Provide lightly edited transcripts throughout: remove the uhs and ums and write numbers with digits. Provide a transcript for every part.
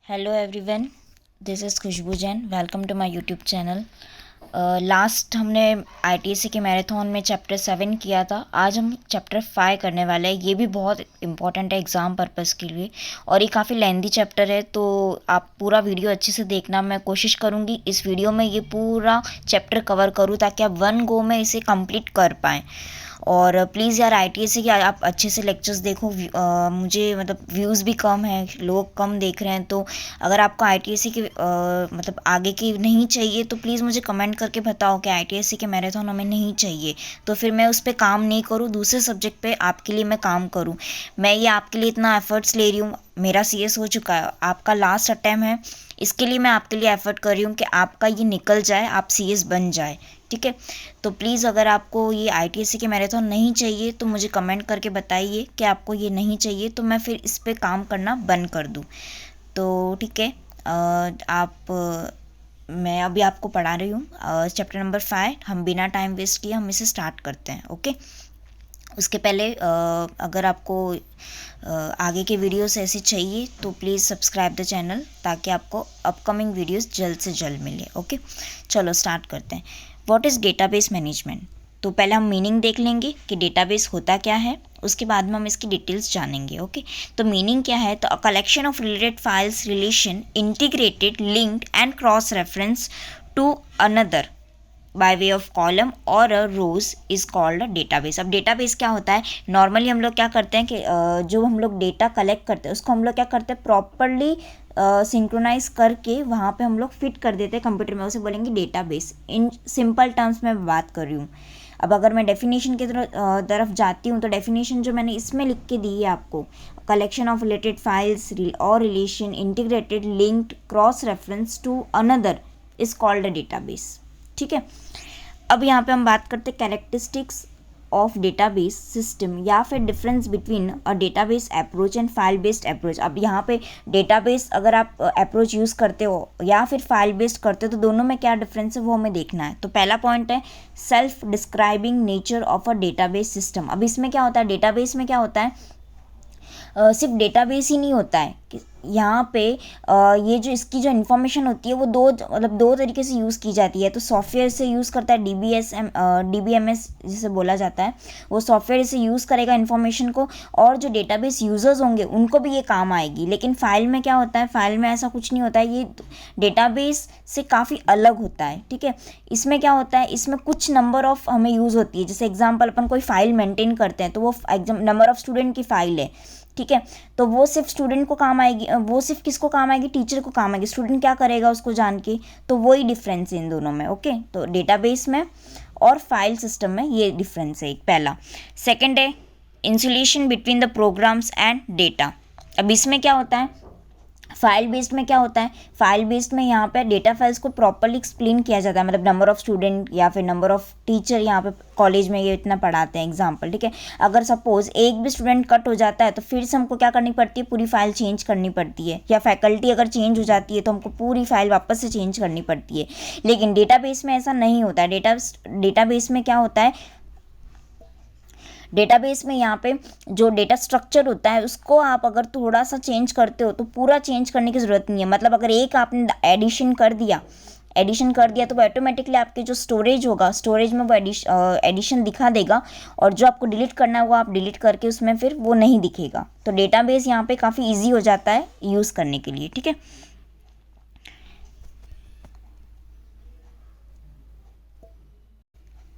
Hello everyone, this is Khushboo Jain. Welcome to my YouTube channel. Last हमने ITSC के marathon में chapter 7 किया था। आज हम चैप्टर 5 करने वाले हैं। ये भी बहुत इंपॉर्टेंट है एग्ज़ाम पर्पज़ के लिए और ये काफ़ी लेंदी चैप्टर है, तो आप पूरा वीडियो अच्छे से देखना। मैं कोशिश करूँगी इस वीडियो में ये पूरा चैप्टर कवर करूँ ताकि आप वन गो में इसे कंप्लीट कर पाएँ। और प्लीज़ यार आईटीएससी के आप अच्छे से लेक्चर्स देखो। मुझे मतलब व्यूज़ भी कम है, लोग कम देख रहे हैं, तो अगर आपको आईटीएससी के मतलब आगे की नहीं चाहिए तो प्लीज़ मुझे कमेंट करके बताओ कि आईटीएससी के मैराथन हमें नहीं चाहिए, तो फिर मैं उस पर काम नहीं करूँ, दूसरे सब्जेक्ट पे आपके लिए मैं काम करूँ। मैं ये आपके लिए इतना एफर्ट्स ले रही हूँ। मेरा सीएस हो चुका है, आपका लास्ट अटेम्प्ट है, इसके लिए मैं आपके लिए एफर्ट कर रही हूँ कि आपका ये निकल जाए, आप सीएस बन जाए। ठीक है, तो प्लीज़ अगर आपको ये आईटीएससी के मैराथन नहीं चाहिए तो मुझे कमेंट करके बताइए कि आपको ये नहीं चाहिए, तो मैं फिर इस पे काम करना बंद कर दूँ। तो ठीक है, मैं अभी आपको पढ़ा रही हूँ चैप्टर नंबर 5। हम बिना टाइम वेस्ट किए हम इसे स्टार्ट करते हैं। ओके, उसके पहले अगर आपको आगे के वीडियोस ऐसे चाहिए तो प्लीज़ सब्सक्राइब द चैनल ताकि आपको अपकमिंग वीडियोस जल्द से जल्द मिले। ओके, चलो स्टार्ट करते हैं। What is database management? तो पहले हम मीनिंग देख लेंगे कि डेटाबेस होता क्या है, उसके बाद में हम इसकी डिटेल्स जानेंगे। ओके, तो मीनिंग क्या है? तो a collection of related files, relation, integrated, linked and cross reference to another by way of column और a rows is called a database. अब डेटाबेस क्या होता है? नॉर्मली हम लोग क्या करते हैं कि जो हम लोग डेटा कलेक्ट करते हैं उसको हम लोग क्या करते हैं, प्रॉपरली सिंक्रोनाइज करके वहाँ पे हम लोग फिट कर देते हैं कंप्यूटर में, उसे बोलेंगे डेटाबेस। इन सिंपल टर्म्स में बात कर रही हूँ। अब अगर मैं डेफिनेशन की तरफ जाती हूँ तो डेफिनेशन जो मैंने इसमें लिख के दी है आपको, कलेक्शन ऑफ रिलेटेड फाइल्स और relation, integrated, linked, cross reference to another is called a database. ठीक है, अब यहाँ पे हम बात करते हैं कैरेक्टरिस्टिक्स ऑफ डेटाबेस सिस्टम या फिर difference between a database approach and file based approach. अब यहाँ पे डेटाबेस अगर आप अप्रोच यूज़ करते हो या फिर फाइल बेस्ड करते हो तो दोनों में क्या डिफरेंस है वो हमें देखना है। तो पहला पॉइंट है self describing nature of a database system. अब इसमें क्या होता है, डेटाबेस में क्या होता है, सिर्फ डेटाबेस ही नहीं होता है कि यहाँ पे ये जो इसकी जो इन्फॉर्मेशन होती है वो दो तरीके से यूज़ की जाती है। तो सॉफ्टवेयर से यूज़ करता है डीबीएमएस जिसे बोला जाता है, वो सॉफ्टवेयर से यूज़ करेगा इन्फॉर्मेशन को, और जो डेटाबेस यूज़र्स होंगे उनको भी ये काम आएगी। लेकिन फाइल में क्या होता है, फाइल में ऐसा कुछ नहीं होता है, ये डेटाबेस से काफ़ी अलग होता है। ठीक है, इसमें क्या होता है, इसमें कुछ नंबर ऑफ हमें यूज़ होती है। जैसे एग्जाम्पल अपन कोई फाइल मेंटेन करते हैं तो वो एग्जाम नंबर ऑफ स्टूडेंट की फाइल है। ठीक है, तो वो सिर्फ स्टूडेंट को काम आएगी, वो सिर्फ किसको काम आएगी, टीचर को काम आएगी। स्टूडेंट क्या करेगा उसको जान के, तो वही डिफरेंस है इन दोनों में। ओके, तो डेटाबेस में और फाइल सिस्टम में ये डिफरेंस है एक पहला। सेकंड है insulation between the programs and data. अब इसमें क्या होता है, फाइल बेस्ड में क्या होता है, फाइल बेस्ड में यहाँ पे डेटा फाइल्स को प्रॉपरली एक्सप्लेन किया जाता है, मतलब नंबर ऑफ स्टूडेंट या फिर नंबर ऑफ टीचर, यहाँ पे कॉलेज में ये इतना पढ़ाते हैं एग्जाम्पल। ठीक है, अगर सपोज एक भी स्टूडेंट कट हो जाता है तो फिर से हमको क्या करनी पड़ती है, पूरी फाइल चेंज करनी पड़ती है, या फैकल्टी अगर चेंज हो जाती है तो हमको पूरी फाइल वापस से चेंज करनी पड़ती है। लेकिन डेटाबेस में ऐसा नहीं होता है। डेटाबेस में क्या होता है, डेटाबेस में यहाँ पे जो डेटा स्ट्रक्चर होता है उसको आप अगर थोड़ा सा चेंज करते हो तो पूरा चेंज करने की ज़रूरत नहीं है। मतलब अगर एक आपने एडिशन कर दिया तो वो ऑटोमेटिकली आपके जो स्टोरेज होगा, स्टोरेज में वो एडिशन दिखा देगा, और जो आपको डिलीट करना है वो आप डिलीट करके उसमें फिर वो नहीं दिखेगा। तो डेटाबेस यहाँ पे काफ़ी ईजी हो जाता है यूज़ करने के लिए। ठीक है,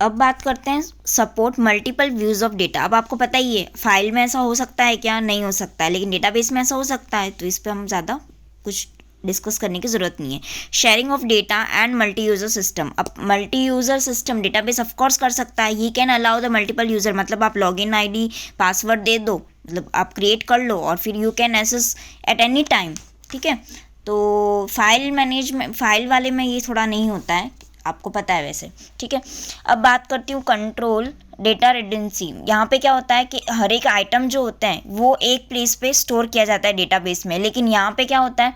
अब बात करते हैं support multiple views of data. अब आपको पता ही है फाइल में ऐसा हो सकता है क्या, नहीं हो सकता है, लेकिन डेटाबेस में ऐसा हो सकता है, तो इस पर हम ज़्यादा कुछ डिस्कस करने की ज़रूरत नहीं है। Sharing of data and multi user system. अब multi user system database of course कर सकता है, he can allow the multiple user. मतलब आप लॉगिन आईडी पासवर्ड दे दो, मतलब आप क्रिएट कर लो और फिर you can access at any time. ठीक है, तो फाइल मैनेजमेंट, फाइल वाले में ये थोड़ा नहीं होता है, आपको पता है वैसे। ठीक है, अब बात करती हूँ कंट्रोल डेटा रिडेंसी। यहाँ पे क्या होता है कि हर एक आइटम जो होते हैं वो एक प्लेस पे स्टोर किया जाता है डेटाबेस में, लेकिन यहाँ पे क्या होता है,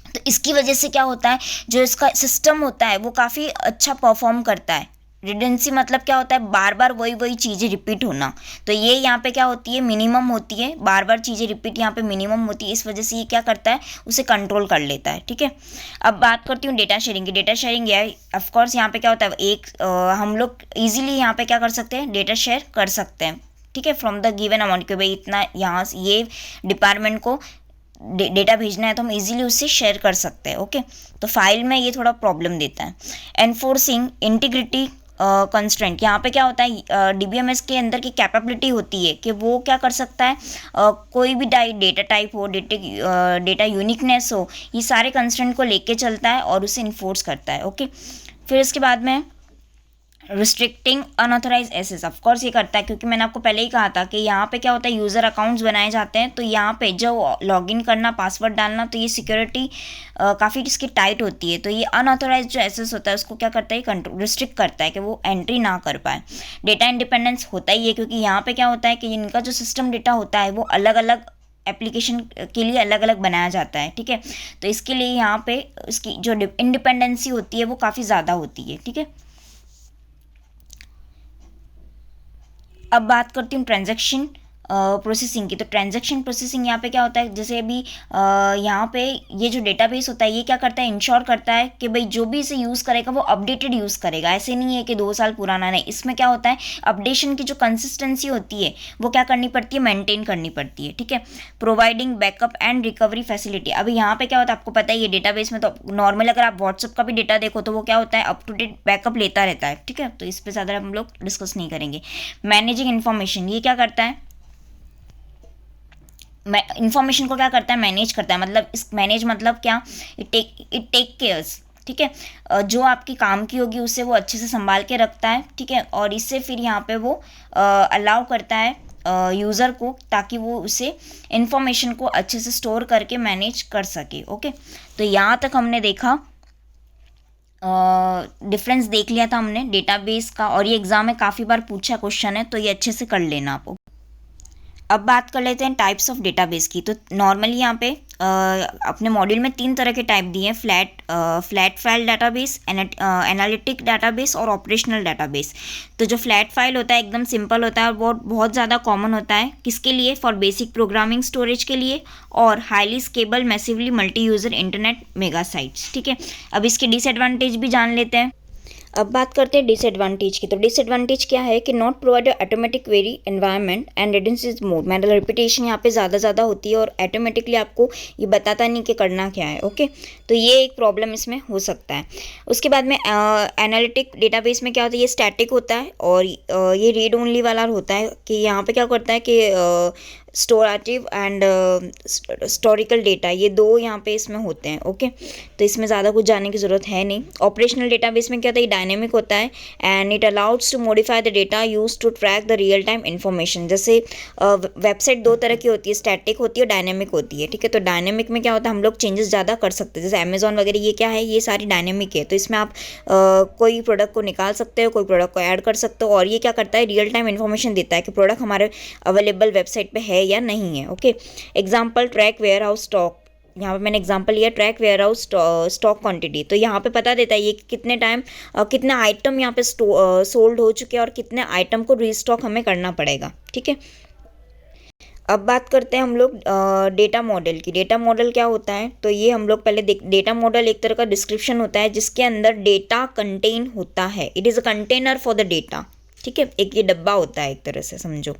तो इसकी वजह से क्या होता है, जो इसका सिस्टम होता है वो काफ़ी अच्छा परफॉर्म करता है। रिडेंसी मतलब क्या होता है, बार बार वही वही चीज़ें रिपीट होना। तो ये यहाँ पे क्या होती है, मिनिमम होती है, बार बार चीज़ें रिपीट यहाँ पे मिनिमम होती है, इस वजह से ये क्या करता है, उसे कंट्रोल कर लेता है। ठीक है, अब बात करती हूँ डेटा शेयरिंग की। डेटा शेयरिंग है ऑफकोर्स, यहाँ पे क्या होता है, हम लोग ईजिली यहाँ पे क्या कर सकते हैं, डेटा शेयर कर सकते हैं। ठीक है, फ्रॉम द गिवन अमाउंट के भाई इतना यहाँ ये डिपार्टमेंट को डेटा भेजना है तो हम इजीली उससे शेयर कर सकते हैं। ओके, तो फाइल में ये थोड़ा प्रॉब्लम देता है। एनफोर्सिंग इंटीग्रिटी कंस्ट्रेंट, यहाँ पे क्या होता है, डीबीएमएस के अंदर की कैपेबिलिटी होती है कि वो क्या कर सकता है, कोई भी डेटा टाइप हो, डेटा यूनिकनेस हो, ये सारे कंस्ट्रेंट को लेके चलता है और उसे इन्फोर्स करता है। ओके, फिर इसके बाद में रिस्ट्रिक्टिंग अनऑथराइज एक्सेस, ऑफकोर्स ये करता है क्योंकि मैंने आपको पहले ही कहा था कि यहाँ पे क्या होता है, यूज़र अकाउंट्स बनाए जाते हैं, तो यहाँ पे जो लॉगिन करना, पासवर्ड डालना, तो ये सिक्योरिटी काफ़ी इसकी टाइट होती है। तो ये अनऑथराइज जो एक्सेस होता है उसको क्या करता है, कंट्रोल रिस्ट्रिक्ट करता है कि वो एंट्री ना कर पाए। डेटा इंडिपेंडेंस होता ही है क्योंकि यहाँ पे क्या होता है कि इनका जो सिस्टम डेटा होता है वो अलग अलग एप्लीकेशन के लिए अलग अलग बनाया जाता है। ठीक है, तो इसके लिए यहाँ पे इसकी जो इंडिपेंडेंसी होती है वो काफ़ी ज़्यादा होती है। ठीक है, अब बात करती हूँ ट्रांजैक्शन प्रोसेसिंग की। तो ट्रांजैक्शन प्रोसेसिंग यहाँ पे क्या होता है, जैसे अभी यहाँ पे ये जो डेटाबेस होता है ये क्या करता है, इंश्योर करता है कि भाई जो भी इसे यूज़ करेगा वो अपडेटेड यूज़ करेगा। ऐसे नहीं है कि 2 साल पुराना, नहीं, इसमें क्या होता है, अपडेशन की जो कंसिस्टेंसी होती है वो क्या करनी पड़ती है, मेंटेन करनी पड़ती है। ठीक है, providing backup and recovery facility. अभी यहाँ पे क्या होता है, आपको पता है ये डेटाबेस में तो नॉर्मल अगर आप व्हाट्सअप का भी डेटा देखो तो वो क्या होता है, अप टू डेट बैकअप लेता रहता है। ठीक है, तो इस पर ज़्यादा हम लोग डिस्कस नहीं करेंगे। मैनेजिंग इन्फॉर्मेशन, ये क्या करता है, इंफॉर्मेशन को क्या करता है, मैनेज करता है। मतलब इस मैनेज मतलब क्या, इट टेक केयर्स। ठीक है, जो आपकी काम की होगी उसे वो अच्छे से संभाल के रखता है। ठीक है, और इससे फिर यहाँ पे वो अलाउ करता है यूज़र को, ताकि वो उसे इंफॉर्मेशन को अच्छे से स्टोर करके मैनेज कर सके। ओके, तो यहाँ तक हमने देखा, डिफरेंस देख लिया था हमने डेटाबेस का, और ये एग्ज़ाम में काफ़ी बार पूछा क्वेश्चन है, तो ये अच्छे से कर लेना आप। अब बात कर लेते हैं टाइप्स ऑफ डेटाबेस की। तो नॉर्मली यहाँ पे अपने मॉड्यूल में 3 तरह के टाइप दिए हैं, flat file database, analytic database और ऑपरेशनल डाटाबेस। तो जो फ्लैट फाइल होता है एकदम सिंपल होता है और बहुत ज़्यादा कॉमन होता है, किसके लिए, फॉर बेसिक प्रोग्रामिंग स्टोरेज के लिए, और highly scalable massively multi user internet mega sites. ठीक है, अब इसके डिसएडवांटेज भी जान लेते हैं। अब बात करते हैं डिसएडवांटेज की। तो डिसएडवांटेज क्या है कि not provide automatic very environment and redundancy more, मतलब रिपीटेशन यहाँ पे ज़्यादा होती है और ऑटोमेटिकली आपको ये बताता नहीं कि करना क्या है। ओके, तो ये एक प्रॉब्लम इसमें हो सकता है। उसके बाद में एनालिटिक डेटाबेस में क्या होता है, ये स्टैटिक होता है और ये रीड ओनली वाला होता है कि यहाँ पे क्या करता है कि स्टोरेटिव एंड हिस्टोरिकल डेटा, ये 2 यहाँ पे इसमें होते हैं। ओके, तो इसमें ज़्यादा कुछ जानने की ज़रूरत है नहीं। ऑपरेशनल डेटाबेस में क्या होता है, ये डायनेमिक होता है and it allows to modify the data use to track the real time information. जैसे वेबसाइट 2 तरह की होती है, स्टैटिक होती है और डायनेमिक होती है। ठीक है, तो डायनेमिक में क्या होता है, हम लोग चेंजेस ज़्यादा कर सकते हैं, जैसे अमेजॉन वगैरह, ये क्या है, ये सारी डायनेमिक है। तो इसमें आप कोई प्रोडक्ट को निकाल सकते हो, कोई प्रोडक्ट को ऐड कर सकते हो, और ये क्या करता है, रियल टाइम इन्फॉर्मेशन देता है कि प्रोडक्ट हमारे अवेलेबल वेबसाइट पे है या नहीं है। Okay, example track warehouse stock, यहाँ पे मैंने एग्जांपल लिया track warehouse stock quantity. तो यहाँ पे पता देता है ये कितने टाइम कितने आइटम यहाँ पे सोल्ड हो चुके हैं और कितने आइटम को रीस्टॉक हमें करना पड़ेगा। ठीक है, अब बात करते हैं हम लोग डेटा मॉडल की। डेटा मॉडल क्या होता है, तो ये हम लोग पहले डेटा मॉडल एक तरह का डिस्क्रिप्शन होता है जिसके अंदर डेटा कंटेन होता है। It is a container for the data. ठीक है, एक ये डब्बा होता है एक तरह से समझो।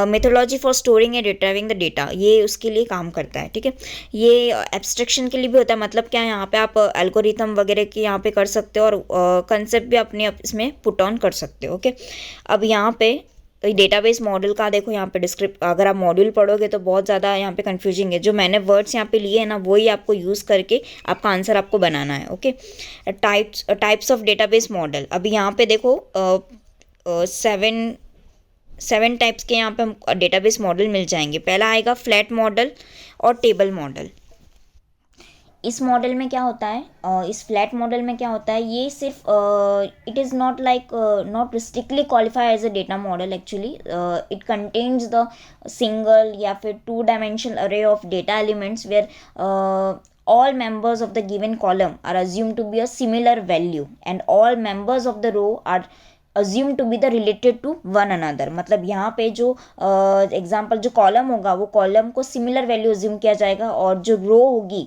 Methodology for storing and retrieving the data, ये उसके लिए काम करता है। ठीक है, ये एब्स्ट्रैक्शन के लिए भी होता है, मतलब क्या, यहाँ पे आप एल्गोरिथम वगैरह के यहाँ पे कर सकते हो और कंसेप्ट भी अपने इसमें पुट ऑन कर सकते हो। ओके, अब यहाँ पे डेटाबेस मॉडल का देखो, यहाँ पे डिस्क्रिप्ट, अगर आप मॉड्यूल पढ़ोगे तो बहुत ज़्यादा यहाँ पे कंफ्यूजिंग है। जो मैंने वर्ड्स यहाँ पे लिए हैं ना, वही आपको यूज़ करके आपका आंसर आपको बनाना है। Okay, types of database model, अभी यहाँ पे देखो 7 टाइप्स के यहाँ पे हम डेटाबेस मॉडल मिल जाएंगे। पहला आएगा फ्लैट मॉडल और टेबल मॉडल। इस मॉडल में क्या होता है, इस फ्लैट मॉडल में क्या होता है, ये सिर्फ it is not like not strictly qualify as a data model. Actually it contains the single या फिर 2 dimensional array of data elements where all members of the given column are assumed to be a similar value and all members of the row are assumed to be the related to one another. मतलब यहाँ पे जो example जो column होगा वो column को similar value assume किया जाएगा और जो रो होगी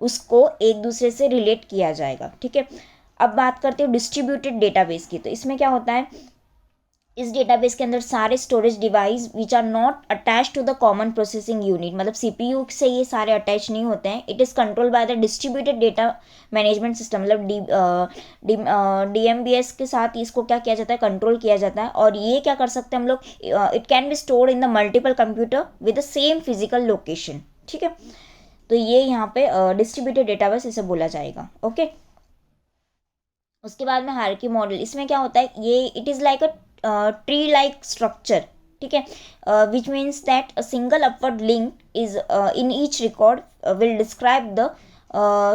उसको एक दूसरे से रिलेट किया जाएगा. ठीक है. अब बात करते हैं डिस्ट्रीब्यूटेड डेटाबेस की. तो इसमें क्या होता है, इस डेटाबेस के अंदर सारे storage device which are not attach to the common processing unit, मतलब सीपीयू से ये सारे अटैच नहीं होते हैं. It is control by the distributed data management system, मतलब डीएमबीएस के साथ इसको क्या किया जाता है, कंट्रोल किया जाता है. और ये क्या कर सकते हैं हम लोग, it can be stored in the multiple computer with the same physical location. ठीक है. तो ये यहाँ पे डिस्ट्रीब्यूटेड डेटाबेस इसे बोला जाएगा. ओके. उसके बाद में हायरार्की मॉडल. इसमें क्या होता है, ये it is like a tree like structure. ठीक है. Which means that a single upward link is in each record will describe the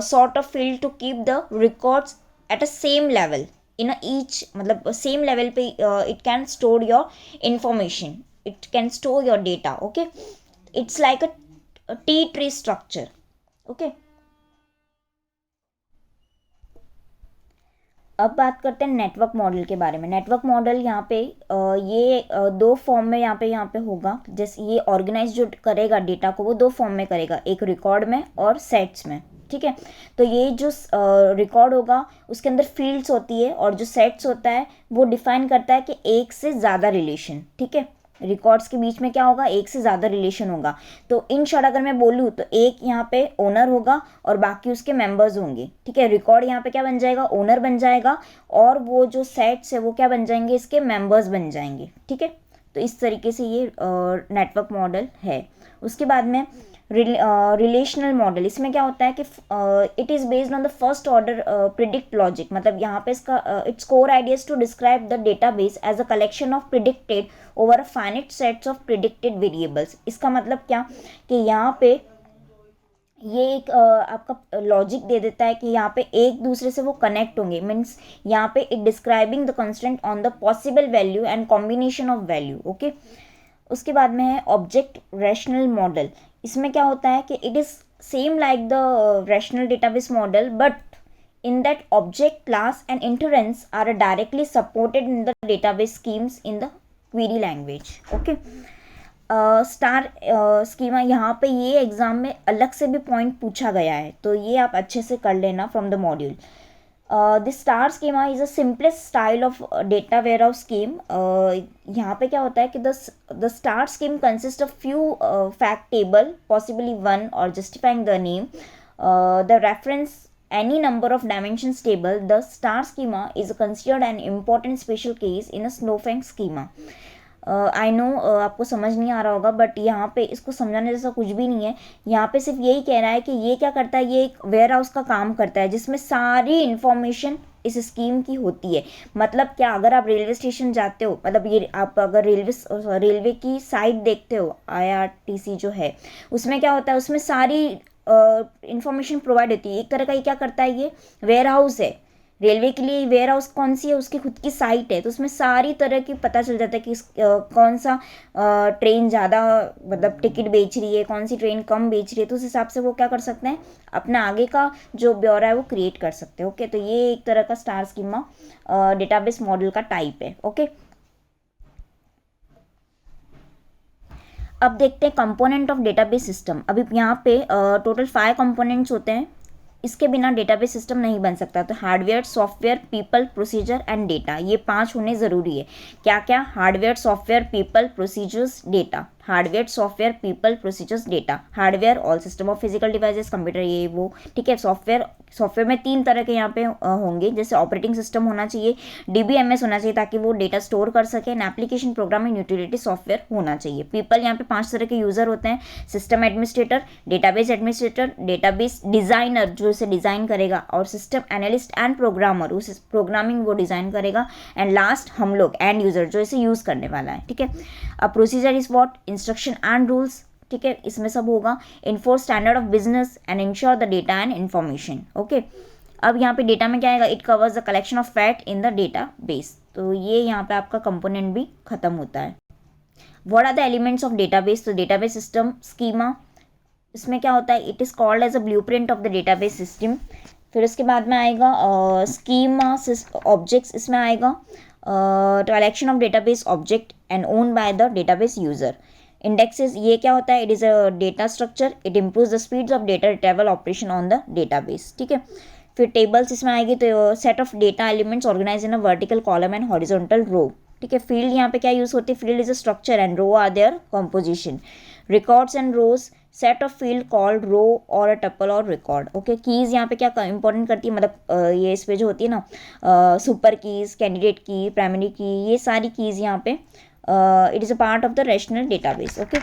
sort of field to keep the records at a same level in each, मतलब same level पे it can store your information, it can store your data. Okay. It's like a T tree structure. Okay. अब बात करते हैं network model के बारे में. Network model यहाँ पे ये दो फॉर्म में यहाँ पे होगा. जैसे ये ऑर्गेनाइज जो करेगा डेटा को वो दो फॉर्म में करेगा, एक रिकॉर्ड में और सेट्स में. ठीक है. तो ये जो रिकॉर्ड होगा उसके अंदर फील्ड्स होती है और जो सेट्स होता है वो डिफाइन करता है कि एक से ज़्यादा रिलेशन. ठीक है. रिकॉर्ड्स के बीच में क्या होगा, एक से ज़्यादा रिलेशन होगा. तो इन शॉर्ट अगर मैं बोलूँ तो एक यहाँ पे ओनर होगा और बाकी उसके मेंबर्स होंगे. ठीक है. रिकॉर्ड यहाँ पे क्या बन जाएगा, ओनर बन जाएगा और वो जो सेट्स है वो क्या बन जाएंगे, इसके मेंबर्स बन जाएंगे. ठीक है. तो इस तरीके से ये नेटवर्क मॉडल है. उसके बाद में रिलेशनल मॉडल. इसमें क्या होता है कि it is based on the first order predict logic, मतलब यहाँ पे इसका it's core ideas to describe the database as a collection of predicted over a finite sets of predicted variables. इसका मतलब क्या कि यहाँ पे ये एक आपका लॉजिक दे देता है कि यहाँ पे एक दूसरे से वो कनेक्ट होंगे. मीन्स यहाँ पे it describing the constant on the possible value and combination of value. Okay. उसके बाद में है ऑब्जेक्ट रैशनल मॉडल. इसमें क्या होता है कि it is same like the rational database model but in that object class and inference are directly supported in the database schemes in the query language. Okay. Star schema यहाँ पे ये exam में अलग से भी पॉइंट पूछा गया है तो ये आप अच्छे से कर लेना from the module. The star schema is a simplest style of data warehouse scheme. यहाँ पे क्या होता है कि the star scheme consist of few fact table possibly one और justifying the name the reference any number of dimensions table. The star schema is considered an important special case in a Snowflake schema. I know आपको समझ नहीं आ रहा होगा but यहाँ पे इसको समझाने जैसा कुछ भी नहीं है. यहाँ पे सिर्फ यही कह रहा है कि ये क्या करता है, ये एक वेयर हाउस का काम करता है जिसमें सारी इन्फॉर्मेशन इस स्कीम की होती है. मतलब क्या, अगर आप रेलवे स्टेशन जाते हो, मतलब ये आप अगर रेलवे की साइट देखते हो IRTC जो है उसमें क्या होता है, उसमें सारी इंफॉर्मेशन प्रोवाइड होती है. एक तरह का ये क्या करता है, ये वेयर हाउस है. रेलवे के लिए वेयर हाउस कौन सी है, उसकी खुद की साइट है तो उसमें सारी तरह की पता चल जाता है कि कौन सा ट्रेन ज़्यादा मतलब टिकट बेच रही है, कौन सी ट्रेन कम बेच रही है. तो उस हिसाब से वो क्या कर सकते हैं, अपना आगे का जो ब्यौरा है वो क्रिएट कर सकते हैं. ओके. तो ये एक तरह का स्टार स्कीमा डेटाबेस मॉडल का टाइप है. ओके. अब देखते हैं कंपोनेंट ऑफ डेटाबेस सिस्टम. अभी यहाँ पे टोटल 5 कंपोनेंट्स होते हैं. इसके बिना डेटाबेस सिस्टम नहीं बन सकता. तो hardware, software, people, procedure and data, ये 5 होने ज़रूरी है. क्या क्या? Hardware, software, people, procedures, data. Hardware, software, people, procedures, data. Hardware all system of physical devices, computer, ये वो. ठीक है. सॉफ्टवेयर में 3 तरह के यहाँ पे होंगे. जैसे ऑपरेटिंग सिस्टम होना चाहिए, DBMS होना चाहिए ताकि वो डेटा स्टोर कर सके, and application programming utility software होना चाहिए. पीपल, यहाँ पे 5 तरह के यूज़र होते हैं. System administrator, database administrator, database designer जो इसे डिज़ाइन करेगा, और सिस्टम एनालिस्ट एंड प्रोग्रामर, उस प्रोग्रामिंग वो डिज़ाइन करेगा, एंड लास्ट हम लोग एंड यूज़र जो इसे यूज़ करने वाला है. ठीक है. अब procedure is what, instruction and rules. ठीक है. इसमें सब होगा. Enforce standard of business and ensure the data and information. Okay. अब यहाँ पे डेटा में क्या आएगा, it covers the collection of fact in the data base. तो ये यहाँ पे आपका कंपोनेंट भी खत्म होता है. What are the elements of database. तो डेटाबेस सिस्टम स्कीमा इसमें क्या होता है, it is called as a blueprint of the database system. फिर उसके बाद में आएगा स्कीमा ऑब्जेक्ट्स, इसमें आएगा collection of database object and own by the database user. Indexes, ये क्या होता है, it is a data structure, it improve the speeds of data retrieval operation on the database, ठीक है। फिर टेबल्स इसमें आएगी, तो set of data elements organize in a vertical column and horizontal row, ठीक है। फील्ड यहाँ पे क्या यूज होती है, field is a structure and row are their composition. Records and rows, set of field called row और a tuple और record, okay. Keys यहाँ पे क्या इंपॉर्टेंट करती है, मतलब ये इस पे जो होती है ना, super keys, candidate key, primary key, ये सारी कीज यहाँ पे it is a part of the relational database, okay.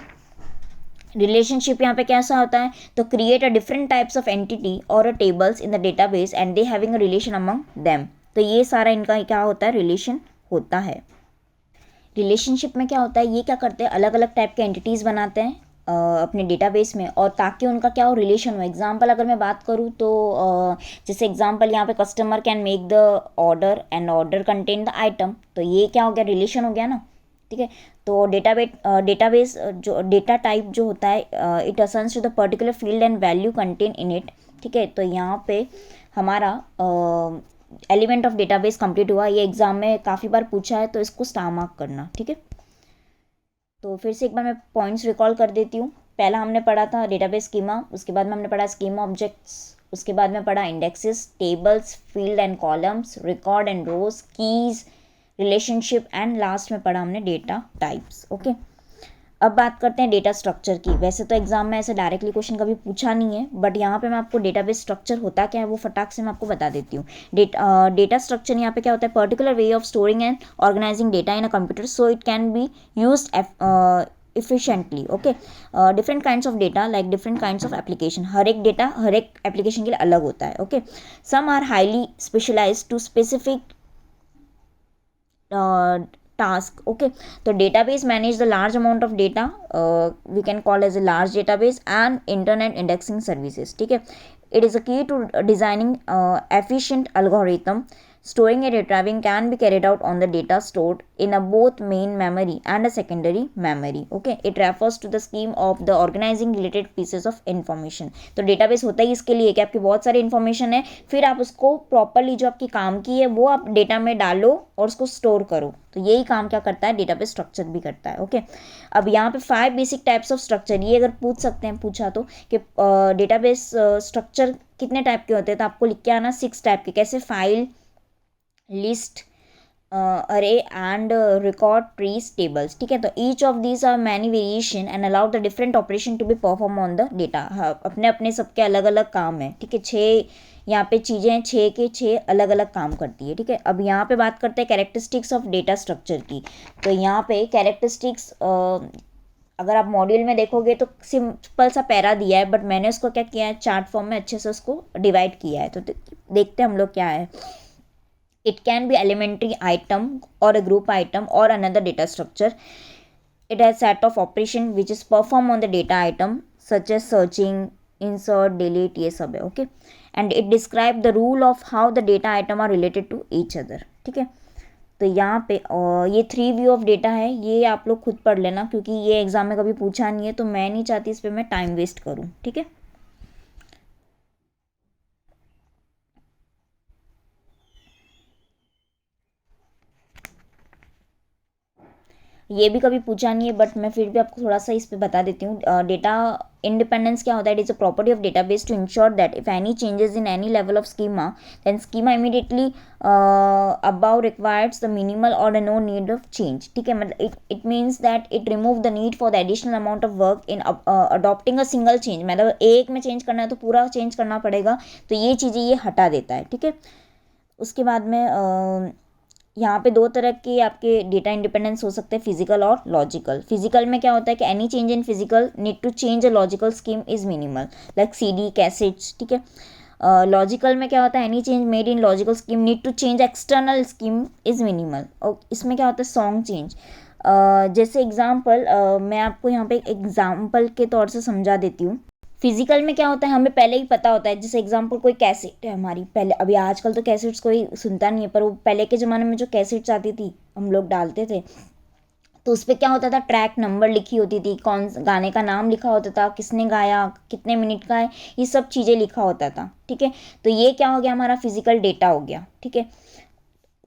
Relationship यहाँ पे कैसा होता है, तो create a different types of entity और a tables in the database and they having a relation among them. तो ये सारा इनका क्या होता है, रिलेशन होता है। रिलेशनशिप में क्या होता है, ये क्या करते हैं, अलग अलग टाइप के एंटिटीज़ बनाते हैं अपने डेटाबेस में, और ताकि उनका क्या हो, रिलेशन हो। एग्जांपल अगर मैं बात करूँ तो जैसे एग्जांपल यहाँ पे customer can make the order and order contain the item, तो ये क्या हो गया, रिलेशन हो गया ना, ठीक है। तो डेटाबेस जो डेटा टाइप जो होता है, it assigns to the particular field and value contain in it, ठीक है। तो यहाँ पे हमारा एलिमेंट ऑफ डेटाबेस कंप्लीट हुआ। ये एग्जाम में काफ़ी बार पूछा है, तो इसको स्टार मार्क करना, ठीक है। तो फिर से एक बार मैं पॉइंट्स रिकॉल कर देती हूँ। पहला हमने पढ़ा था डेटाबेस स्कीमा, उसके बाद में हमने पढ़ा स्कीमा ऑब्जेक्ट्स, उसके बाद में पढ़ा indexes, tables, field and columns, record and rows, keys, relationship and last में पढ़ा हमने डेटा टाइप्स, ओके। अब बात करते हैं डेटा स्ट्रक्चर की। वैसे तो एग्जाम में ऐसे डायरेक्टली क्वेश्चन कभी पूछा नहीं है, बट यहाँ पे मैं आपको डेटाबेस स्ट्रक्चर होता क्या है वो फटाक से मैं आपको बता देती हूँ। डेटा स्ट्रक्चर यहाँ पे क्या होता है, particular way of storing and organizing data in a computer so it can be use efficiently, okay. Different kinds of data like different kinds of application, हर एक डेटा हर एक एप्लीकेशन के लिए अलग होता है, okay. Some are highly specialized to specific task, okay. So database manage the large amount of data, we can call as a large database and internet indexing services, ठीक है। It is a key to designing efficient algorithm. Storing and retrieving can be carried out on the data stored in a both main memory and a secondary memory, okay. It refers to the scheme of the organizing related pieces of information. तो database होता ही इसके लिए कि आपकी बहुत सारी information है, फिर आप उसको properly जो आपकी काम की है वो आप डेटा में डालो और उसको स्टोर करो। तो यही काम क्या करता है, डेटाबेस स्ट्रक्चर भी करता है, ओके। अब यहाँ पे 5 बेसिक टाइप्स ऑफ स्ट्रक्चर, ये अगर पूछ सकते हैं, पूछा तो कि डेटाबेस स्ट्रक्चर कितने टाइप के होते हैं, तो आपको लिख के आना 6 टाइप के। कैसे, फाइल, लिस्ट, अरे एंड रिकॉर्ड, ट्रीज, टेबल्स, ठीक है। तो each of these are many variation and allow the different operation to be perform on the data. अपने अपने सबके अलग अलग काम है, ठीक है। 6 यहाँ पे चीज़ें हैं, 6 के 6 अलग अलग काम करती है, ठीक है। अब यहाँ पे बात करते हैं कैरेक्टरिस्टिक्स ऑफ डेटा स्ट्रक्चर की। तो यहाँ पे कैरेक्टरिस्टिक्स अगर आप मॉड्यूल में देखोगे तो सिंपल सा पैरा दिया है, बट मैंने उसको क्या किया है, चार्ट फॉर्म में अच्छे से उसको डिवाइड किया है। तो देखते हैं हम लोग क्या है। It can be elementary item or a group item or another data structure. It has set of operation which is performed on the data item such as searching, insert, delete, ये सब है, okay. And it describe the rule of how the data item are related to each other, ठीक है। तो यहाँ पे ये 3 view of data है, ये आप लोग खुद पढ़ लेना क्योंकि ये एग्जाम में कभी पूछा नहीं है, तो मैं नहीं चाहती इस पर मैं टाइम वेस्ट करूँ, ठीक है। ये भी कभी पूछा नहीं है, बट मैं फिर भी आपको थोड़ा सा इस पे बता देती हूँ। डेटा इंडिपेंडेंस क्या होता है, it is a property of database to ensure that if any changes in any level of schema then schema immediately about requires the minimal और नो नीड ऑफ चेंज, ठीक है। मतलब it means that it remove the need for the additional amount of work in adopting a single change. मतलब एक में change करना है तो पूरा चेंज करना पड़ेगा, तो ये चीज़ें ये हटा देता है, ठीक है। उसके बाद में यहाँ पे 2 तरह के आपके डेटा इंडिपेंडेंस हो सकते हैं, फिजिकल और लॉजिकल। फिजिकल में क्या होता है कि any change in physical need to change a logical scheme is minimal like CD, cassettes, ठीक है। लॉजिकल में क्या होता है, any change made in logical scheme need to change external scheme is minimal. और इसमें क्या होता है, सॉन्ग चेंज। जैसे एग्जाम्पल मैं आपको यहाँ पे एग्जाम्पल के तौर से समझा देती हूँ। फिजिकल में क्या होता है, हमें पहले ही पता होता है, जैसे एग्जांपल कोई कैसेट है हमारी, पहले अभी आजकल तो कैसेट्स कोई सुनता नहीं है, पर वो पहले के ज़माने में जो कैसेट्स आती थी हम लोग डालते थे, तो उस पर क्या होता था, ट्रैक नंबर लिखी होती थी, कौन गाने का नाम लिखा होता था, किसने गाया, कितने मिनट का है, ये सब चीज़ें लिखा होता था। ठीक है, तो ये क्या हो गया, हमारा फिजिकल डेटा हो गया। ठीक है,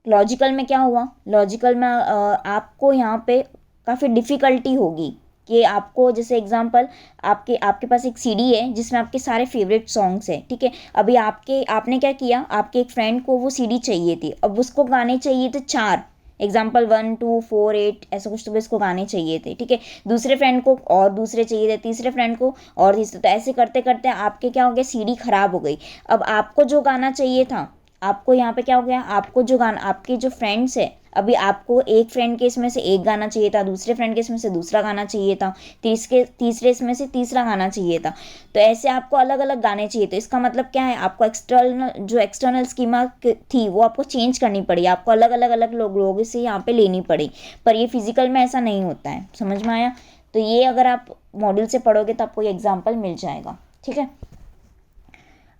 लॉजिकल में क्या हुआ, लॉजिकल में आपको यहाँ पे काफ़ी डिफ़िकल्टी होगी कि आपको, जैसे एग्जांपल, आपके आपके पास एक सीडी है जिसमें आपके सारे फेवरेट सॉन्ग्स हैं। ठीक है, अभी आपने क्या किया, आपके एक फ्रेंड को वो सीडी चाहिए थी, अब उसको गाने चाहिए थे 4, एग्जाम्पल 1 2 4 8 ऐसा कुछ, तो इसको गाने चाहिए थे। ठीक है, दूसरे फ्रेंड को और दूसरे चाहिए थे, तीसरे फ्रेंड को और तीसरे, तो ऐसे करते करते आपके क्या हो गया, सीडी खराब हो गई। अब आपको जो गाना चाहिए था, आपको यहाँ पे क्या हो गया, आपको जो गाना, आपके जो फ्रेंड्स है, अभी आपको एक फ्रेंड के इसमें से एक गाना चाहिए था, दूसरे फ्रेंड के इसमें से दूसरा गाना चाहिए था, तीसरे इसमें से तीसरा गाना चाहिए था, तो ऐसे आपको अलग अलग गाने चाहिए। तो इसका मतलब क्या है, आपको एक्सटर्नल स्कीमा थी वो आपको चेंज करनी पड़ी, आपको अलग अलग लोगों से यहाँ पे लेनी पड़ी। पर ये फिजिकल में ऐसा नहीं होता है, समझ में आया। तो ये अगर आप मॉड्यूल से पढ़ोगे तो आपको ये एग्जाम्पल मिल जाएगा। ठीक है,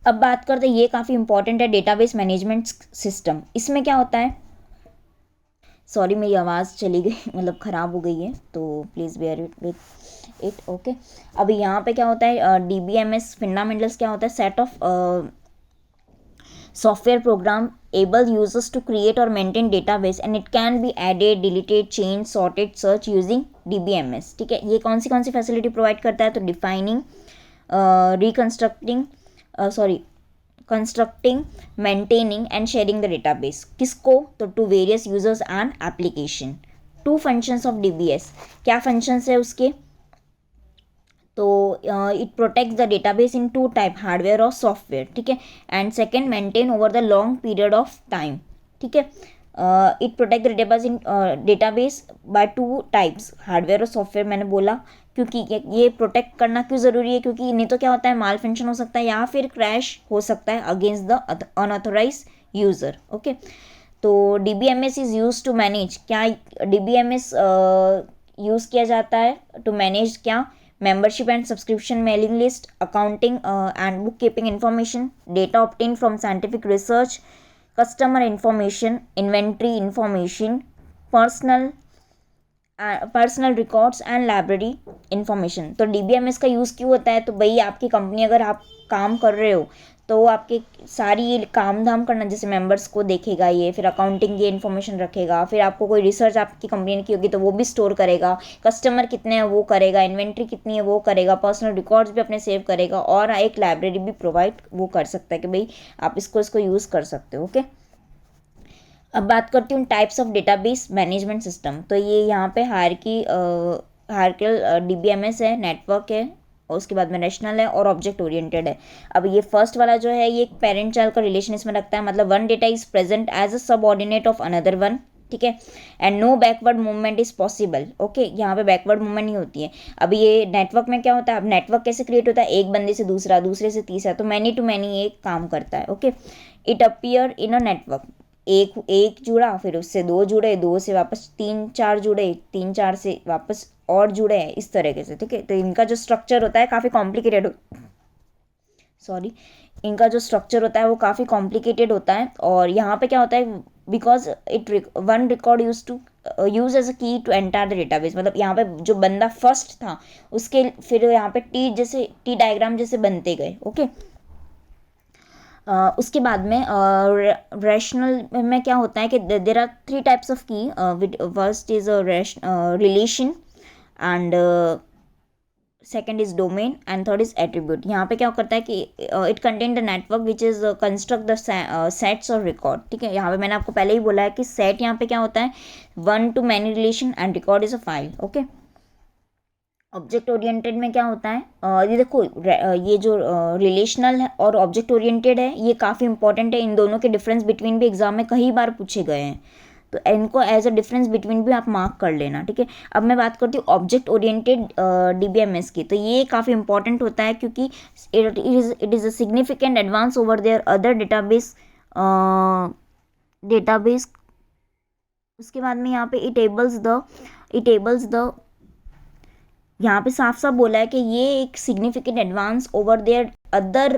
अब बात करते हैं, ये काफ़ी इंपॉर्टेंट है, डेटाबेस मैनेजमेंट सिस्टम। इसमें क्या होता है, सॉरी मेरी आवाज़ चली गई मतलब ख़राब हो गई है, तो please bear it with it. Okay, अभी यहाँ पे क्या होता है, DBMS फंडामेंटल्स क्या होता है, set of software program able users to create or maintain database and it can be added, deleted, changed, sorted, search using DBMS। ठीक है, ये कौन सी फैसिलिटी प्रोवाइड करता है, तो defining, constructing, maintaining and sharing the database. किसको, तो to various users and application. Two functions of DBS, क्या फंक्शंस है उसके, तो it protect the database in 2 type, hardware और सॉफ्टवेयर। ठीक है, and second, maintain over the long period of time. ठीक है, it protect the database by 2 types, hardware और सॉफ्टवेयर। मैंने बोला क्योंकि ये प्रोटेक्ट करना क्यों ज़रूरी है, क्योंकि नहीं तो क्या होता है, माल फंक्शन हो सकता है या फिर क्रैश हो सकता है against the unauthorise user. Okay, तो DBMS is use to manage, क्या DBMS यूज़ किया जाता है टू मैनेज, क्या, membership and subscription mailing list, accounting and bookkeeping information, data obtained from scientific research, customer information, inventory information, personal records and library information. तो DBMS का use क्यों होता है, तो भाई आपकी कंपनी, अगर आप काम कर रहे हो तो वो आपके सारी ये काम धाम करना, जैसे मेंबर्स को देखेगा ये, फिर अकाउंटिंग की इन्फॉर्मेशन रखेगा, फिर आपको कोई रिसर्च आपकी कंपनी ने की होगी तो वो भी स्टोर करेगा, कस्टमर कितने हैं वो करेगा, इन्वेंट्री कितनी है वो करेगा, पर्सनल रिकॉर्ड्स भी अपने सेव करेगा, और एक लाइब्रेरी भी प्रोवाइड वो कर सकता है कि भाई आप इसको यूज़ कर सकते हो। ओके, अब बात करती हूँ types of database management system. तो ये यहाँ पे हायरकियल DBMS है, नेटवर्क है, और उसके बाद में नेशनल है और ऑब्जेक्ट ओरिएंटेड है। अब ये फर्स्ट वाला जो है, ये एक पेरेंट चाइल्ड का रिलेशन इसमें रखता है, मतलब one data is present as a subordinate of another one. ठीक है, and no backward movement is possible. Okay, यहाँ पे बैकवर्ड मूवमेंट नहीं होती है। अब ये नेटवर्क में क्या होता है, अब नेटवर्क कैसे क्रिएट होता है, एक बंदे से दूसरा, दूसरे से तीसरा, तो मैनी टू मैनी एक काम करता है। Okay, it appear in a network, एक जुड़ा, फिर उससे 2 जुड़े, 2 से वापस 3-4 जुड़े, 3-4 से वापस और जुड़े हैं, इस तरीके से। ठीक है, तो इनका जो स्ट्रक्चर होता है काफ़ी कॉम्प्लिकेटेड इनका जो स्ट्रक्चर होता है वो काफ़ी कॉम्प्लिकेटेड होता है। और यहाँ पे क्या होता है, because one record use as a key to enter the database, मतलब यहाँ पे जो बंदा फर्स्ट था उसके फिर यहाँ पे टी डायग्राम जैसे बनते गए। ओके, उसके बाद में रैशनल में क्या होता है कि देर आर 3 टाइप्स ऑफ की, first is relation and second is domain and third is attribute. यहाँ पे क्या करता है कि it contain the network which is construct the sets और रिकॉर्ड। ठीक है, यहाँ पे मैंने आपको पहले ही बोला है कि सेट यहाँ पे क्या होता है, 1 to many relation and record is a file. Okay, object oriented में क्या होता है, ये देखो, ये जो रिलेशनल है और ऑब्जेक्ट ओरिएंटेड है, ये काफ़ी इंपॉर्टेंट है। इन दोनों के डिफरेंस बिटवीन भी एग्जाम में कई बार पूछे गए हैं, तो इनको एज अ डिफरेंस बिटवीन भी आप मार्क कर लेना। ठीक है, अब मैं बात करती हूँ ऑब्जेक्ट ओरिएंटेड DBMS की। तो ये काफ़ी इंपॉर्टेंट होता है क्योंकि it is a significant advance over their other database. उसके बाद में यहाँ पे इटेबल्स द यहाँ पे साफ साफ बोला है कि ये एक significant advance over their other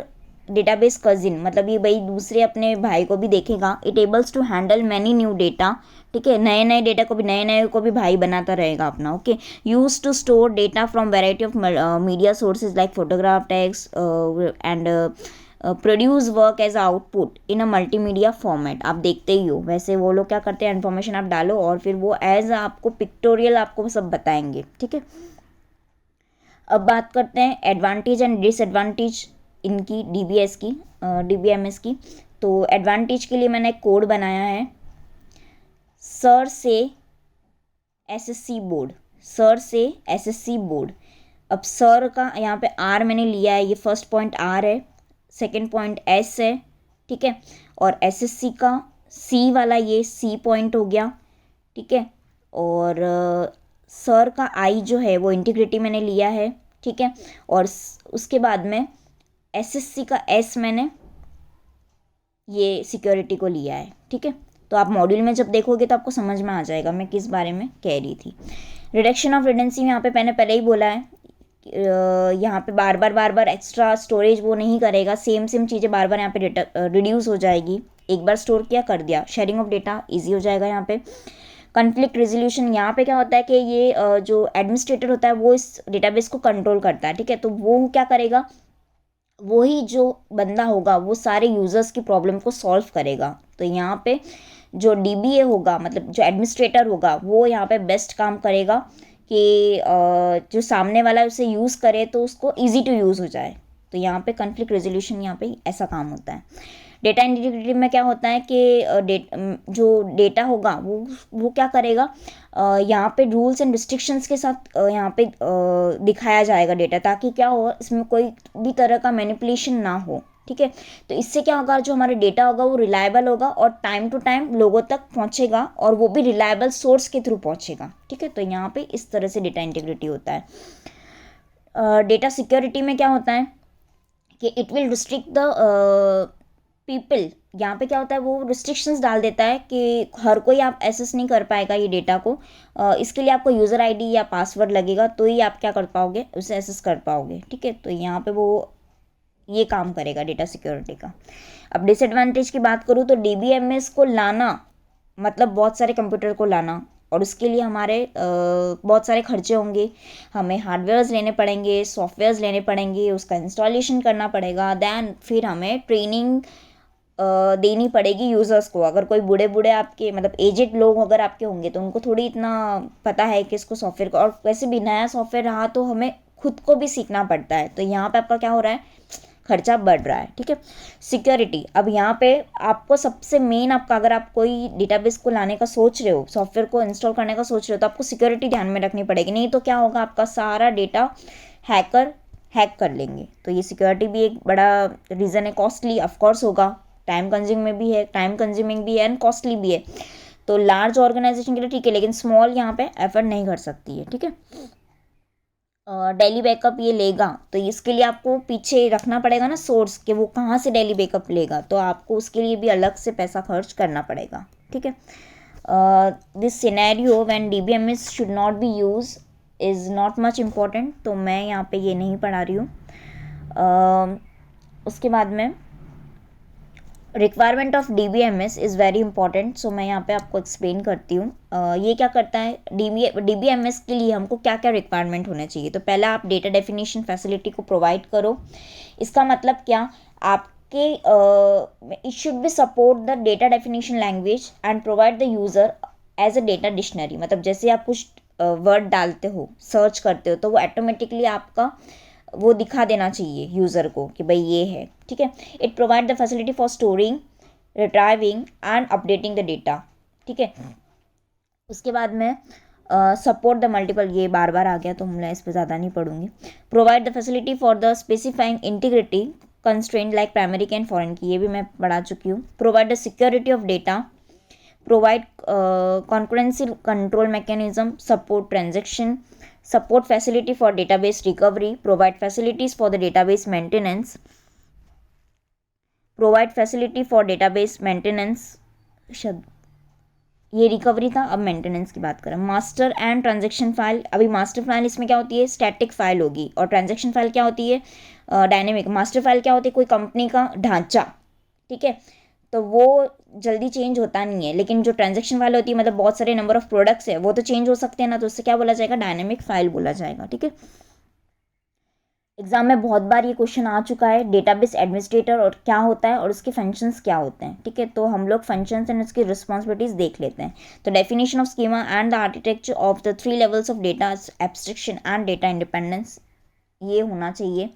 database cousin, मतलब ये भाई दूसरे अपने भाई को भी देखेगा. It enables to handle many new data. ठीक है, नए नए डेटा को भी, नए नए को भी भाई बनाता रहेगा अपना. Okay, use to store data from variety of media sources like photograph, text and produce work as output in a multimedia format. आप देखते ही हो वैसे वो लोग क्या करते हैं, इन्फॉर्मेशन आप डालो और फिर वो एज आपको पिक्टोरियल आपको सब बताएंगे. ठीक है, अब बात करते हैं एडवांटेज एंड डिसएडवांटेज इनकी डीबीएस की, डीबीएमएस की. तो एडवांटेज के लिए मैंने एक कोड बनाया है, सर से एसएससी बोर्ड, सर से एसएससी बोर्ड. अब सर का यहाँ पे आर मैंने लिया है, ये फर्स्ट पॉइंट आर है, सेकंड पॉइंट एस है. ठीक है, और एसएससी का सी वाला ये सी पॉइंट हो गया. ठीक है, और सर का आई जो है वो इंटीग्रिटी मैंने लिया है. ठीक है, और उसके बाद में एसएससी का एस मैंने ये सिक्योरिटी को लिया है. ठीक है, तो आप मॉड्यूल में जब देखोगे तो आपको समझ में आ जाएगा मैं किस बारे में कह रही थी. रिडक्शन ऑफ रिडेंसी यहाँ पे मैंने पहले ही बोला है, यहाँ पे बार बार एक्स्ट्रा स्टोरेज वो नहीं करेगा, सेम चीज़ें बार बार यहाँ पे रिड्यूस हो जाएगी. एक बार स्टोर किया कर दिया. शेयरिंग ऑफ डेटा ईजी हो जाएगा यहाँ पे. कॉन्फ्लिक्ट रेजोल्यूशन, यहाँ पे क्या होता है कि ये जो एडमिनिस्ट्रेटर होता है वो इस डेटाबेस को कंट्रोल करता है. ठीक है, तो वो क्या करेगा, वही जो बंदा होगा वो सारे यूज़र्स की प्रॉब्लम को सॉल्व करेगा. तो यहाँ पे जो डीबीए होगा, मतलब जो एडमिनिस्ट्रेटर होगा, वो यहाँ पे बेस्ट काम करेगा कि जो सामने वाला उसे यूज़ करे तो उसको ईजी टू यूज़ हो जाए. तो यहाँ पे कॉन्फ्लिक्ट रेजोल्यूशन यहाँ पे ऐसा काम होता है. डेटा इंटीग्रिटी में क्या होता है कि जो डेटा होगा वो क्या करेगा, यहाँ पे रूल्स एंड रिस्ट्रिक्शंस के साथ यहाँ पे दिखाया जाएगा डेटा, ताकि क्या हो, इसमें कोई भी तरह का मैनिपुलेशन ना हो. ठीक है, तो इससे क्या होगा, जो हमारा डेटा होगा वो रिलायबल होगा और टाइम टू टाइम लोगों तक पहुँचेगा, और वो भी रिलायबल सोर्स के थ्रू पहुँचेगा. ठीक है, तो यहाँ पे इस तरह से डेटा इंटीग्रिटी होता है. डेटा सिक्योरिटी में क्या होता है कि it will restrict the people. यहाँ पे क्या होता है, वो रिस्ट्रिक्शंस डाल देता है कि हर कोई आप एक्सेस नहीं कर पाएगा ये डेटा को. इसके लिए आपको यूज़र आईडी या पासवर्ड लगेगा, तो ही आप क्या कर पाओगे, उसे एक्सेस कर पाओगे. ठीक है, तो यहाँ पे वो ये काम करेगा डेटा सिक्योरिटी का. अब डिसएडवांटेज की बात करूँ तो डीबीएमएस को लाना मतलब बहुत सारे कंप्यूटर को लाना, और उसके लिए हमारे बहुत सारे खर्चे होंगे. हमें हार्डवेयर्स लेने पड़ेंगे, सॉफ्टवेयर्स लेने पड़ेंगे, उसका इंस्टॉलेशन करना पड़ेगा. देन फिर हमें ट्रेनिंग देनी पड़ेगी यूज़र्स को. अगर कोई बूढ़े आपके मतलब एजेड लोग अगर आपके होंगे तो उनको थोड़ी इतना पता है कि इसको सॉफ्टवेयर को, और वैसे भी नया सॉफ्टवेयर रहा तो हमें खुद को भी सीखना पड़ता है. तो यहाँ पे आपका क्या हो रहा है, खर्चा बढ़ रहा है. ठीक है, सिक्योरिटी. अब यहाँ पे आपको सबसे मेन, आपका अगर आप कोई डेटाबेस को लाने का सोच रहे हो, सॉफ्टवेयर को इंस्टॉल करने का सोच रहे हो, तो आपको सिक्योरिटी ध्यान में रखनी पड़ेगी, नहीं तो क्या होगा, आपका सारा डेटा हैकर हैक कर लेंगे. तो ये सिक्योरिटी भी एक बड़ा रीज़न है. कॉस्टली ऑफकोर्स होगा, टाइम कंज्यूमिंग भी है एंड कॉस्टली भी है. तो लार्ज ऑर्गेनाइजेशन के लिए ठीक है, लेकिन स्मॉल यहाँ पे एफर्ट नहीं कर सकती है. ठीक है, डेली बैकअप ये लेगा, तो इसके लिए आपको पीछे रखना पड़ेगा ना सोर्स, कि वो कहाँ से डेली बैकअप लेगा, तो आपको उसके लिए भी अलग से पैसा खर्च करना पड़ेगा. ठीक है, this scenario when DBMS should not be use is not much important, तो मैं यहाँ पे ये नहीं पढ़ा रही हूँ. उसके बाद में requirement of DBMS is very important, so मैं यहाँ पे आपको एक्सप्लेन करती हूँ. ये क्या करता है, डीबीएमएस के लिए हमको क्या क्या रिक्वायरमेंट होना चाहिए. तो पहला, आप डेटा डेफिनेशन फैसिलिटी को प्रोवाइड करो. इसका मतलब क्या, आपके it should be support the data definition language and provide the user as a data dictionary. मतलब जैसे आप कुछ वर्ड डालते हो, सर्च करते हो, तो वो ऑटोमेटिकली आपका वो दिखा देना चाहिए यूज़र को कि भाई ये है. ठीक है, it provide the facility for storing, retrieving and updating the data. ठीक है, उसके बाद में सपोर्ट द मल्टीपल, ये बार बार आ गया तो मैं इस पर ज़्यादा नहीं पढ़ूंगी. Provide the facility for the specifying integrity constraint like primary key and foreign key, ये भी मैं पढ़ा चुकी हूँ. Provide the security of data, provide concurrency control mechanism, support transaction, support facility for database recovery, provide facilities for the database maintenance, provide facility for database maintenance. ये recovery था। अब maintenance की बात करें, मास्टर एंड ट्रांजैक्शन फाइल। अभी master file इसमें क्या होती है, स्टैटिक फाइल होगी, और ट्रांजैक्शन फाइल क्या होती है, डायनेमिक। मास्टर फाइल क्या होती है, कोई कंपनी का ढांचा, ठीक है, तो वो जल्दी चेंज होता नहीं है। लेकिन जो ट्रांजैक्शन फाइल होती है, मतलब बहुत सारे नंबर ऑफ प्रोडक्ट्स है, वो तो चेंज हो सकते हैं ना, तो उससे क्या बोला जाएगा, डायनेमिक फाइल बोला जाएगा, ठीक है। एग्जाम में बहुत बार ये क्वेश्चन आ चुका है, डेटाबेस एडमिनिस्ट्रेटर और क्या होता है और उसके फंक्शंस क्या होते हैं, ठीक है। तो हम लोग फंक्शंस एंड उसकी रिस्पॉन्सिबिलिटीज देख लेते हैं। तो definition of schema and the architecture of the 3 levels of data abstraction and data independence, ये होना चाहिए।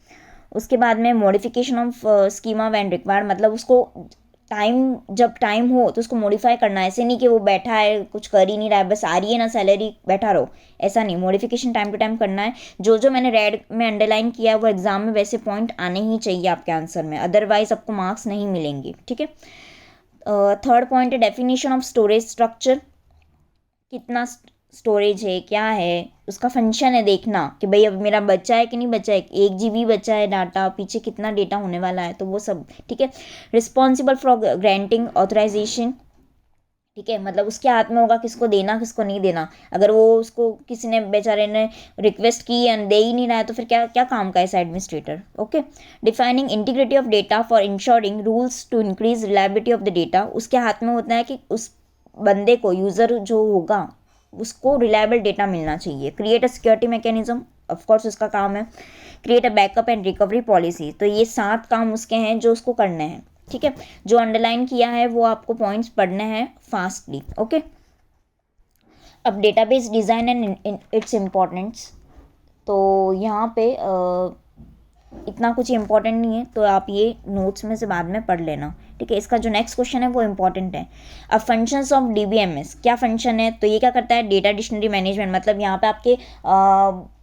उसके बाद में modification of schema when required, मतलब उसको टाइम, जब टाइम हो तो उसको मॉडिफाई करना है। ऐसे नहीं कि वो बैठा है कुछ कर ही नहीं रहा है, बस आ रही है ना सैलरी बैठा रहो, ऐसा नहीं। मॉडिफिकेशन टाइम टू टाइम करना है। जो जो मैंने रेड में अंडरलाइन किया है वो एग्जाम में वैसे पॉइंट आने ही चाहिए आपके आंसर में, अदरवाइज आपको मार्क्स नहीं मिलेंगे, ठीक है। थर्ड पॉइंट है डेफिनेशन ऑफ स्टोरेज स्ट्रक्चर, कितना स्टोरेज है, क्या है उसका फंक्शन है देखना कि भाई अब मेरा बचा है कि नहीं बचा है, 1 GB बचा है डाटा, पीछे कितना डेटा होने वाला है, तो वो सब, ठीक है। रिस्पॉन्सिबल फॉर ग्रांटिंग ऑथराइजेशन, ठीक है, मतलब उसके हाथ में होगा किसको देना किसको नहीं देना। अगर वो उसको किसी ने बेचारे ने रिक्वेस्ट की एंड दे ही नहीं रहा है, तो फिर क्या क्या काम का ऐसा administrator, okay. Defining integrity of data for ensuring rules to increase reliability of the data, उसके हाथ में होता है कि उस बंदे को, यूज़र जो होगा उसको रिलायबल डेटा मिलना चाहिए। Create a security mechanism, of course उसका काम है। Create a backup and recovery policy, तो ये 7 काम उसके हैं जो उसको करने हैं, ठीक है। जो अंडरलाइन किया है वो आपको पॉइंट्स पढ़ने हैं फास्टली, ओके। अब database design and its importance, तो यहाँ पे इतना कुछ इंपॉर्टेंट नहीं है, तो आप ये नोट्स में से बाद में पढ़ लेना, ठीक है। इसका जो नेक्स्ट क्वेश्चन है वो इंपॉर्टेंट है। अब फंक्शंस ऑफ डीबीएमएस, क्या फंक्शन है, तो ये क्या करता है, डेटा डिक्शनरी मैनेजमेंट, मतलब यहाँ पे आपके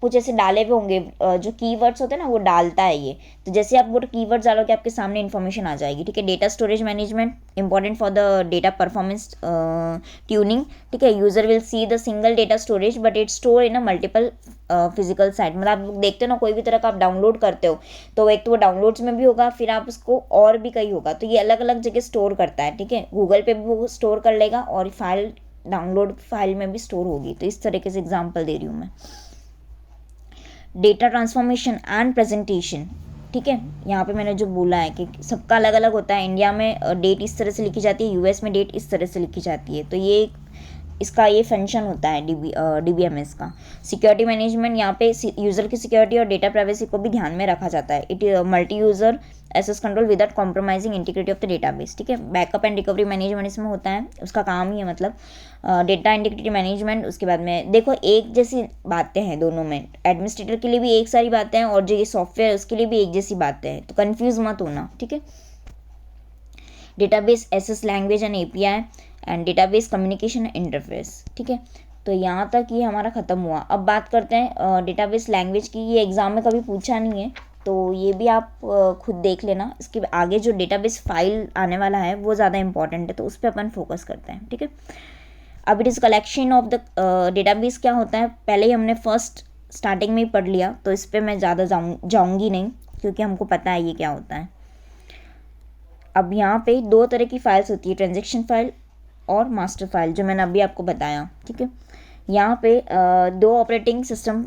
कुछ ऐसे डाले हुए होंगे जो कीवर्ड्स होते हैं ना, वो डालता है ये। तो जैसे आप वो कीवर्ड्स डालोगे आपके सामने इन्फॉर्मेशन आ जाएगी, ठीक है। Data storage management important for the data performance tuning, ठीक है। User will see the single data storage but it store in a multiple physical site, मतलब आप देखते हो ना कोई भी तरह का आप डाउनलोड करते हो, तो एक तो वो डाउनलोड्स में भी होगा, फिर आप उसको और भी कहीं होगा, तो ये अलग अलग जगह स्टोर करता है, ठीक है। गूगल पे भी वो स्टोर कर लेगा और फाइल डाउनलोड फाइल में भी स्टोर होगी। तो इस तरीके से एग्जांपल दे रही हूँ मैं। डेटा ट्रांसफॉर्मेशन एंड प्रेजेंटेशन, ठीक है। यहाँ पे मैंने जो बोला है कि सबका अलग अलग होता है। इंडिया में डेट इस तरह से लिखी जाती है, यूएस में डेट इस तरह से लिखी जाती है, तो ये इसका ये फंक्शन होता है डीबीएमएस का। सिक्योरिटी मैनेजमेंट, यहाँ पे यूज़र की सिक्योरिटी और डेटा प्राइवेसी को भी ध्यान में रखा जाता है। It multi user access control without compromising integrity of the database, ठीक है। बैकअप एंड रिकवरी मैनेजमेंट इसमें होता है, उसका काम ही है, मतलब डेटा इंटीग्रिटी मैनेजमेंट। उसके बाद में देखो एक जैसी बातें हैं दोनों में, एडमिनिस्ट्रेटर के लिए भी एक सारी बातें हैं और जो ये सॉफ्टवेयर है उसके लिए भी एक जैसी बातें हैं, तो कन्फ्यूज मत होना, ठीक है। Database access language and API and database communication interface, ठीक है। तो यहाँ तक ये हमारा ख़त्म हुआ। अब बात करते हैं डेटाबेस लैंग्वेज की। ये एग्ज़ाम में कभी पूछा नहीं है, तो ये भी आप खुद देख लेना। इसके आगे जो डेटाबेस फाइल आने वाला है वो ज़्यादा इंपॉर्टेंट है, तो उस पर अपन फोकस करते हैं, ठीक है। अब it is collection of the database क्या होता है, पहले ही हमने फर्स्ट स्टार्टिंग में ही पढ़ लिया, तो इस पर मैं ज़्यादा जाऊँगी नहीं, क्योंकि हमको पता है ये क्या होता है। अब यहाँ पे 2 तरह की फाइल्स होती है, ट्रांजेक्शन फाइल और मास्टर फाइल, जो मैंने अभी आपको बताया, ठीक है। यहाँ पे 2 ऑपरेटिंग सिस्टम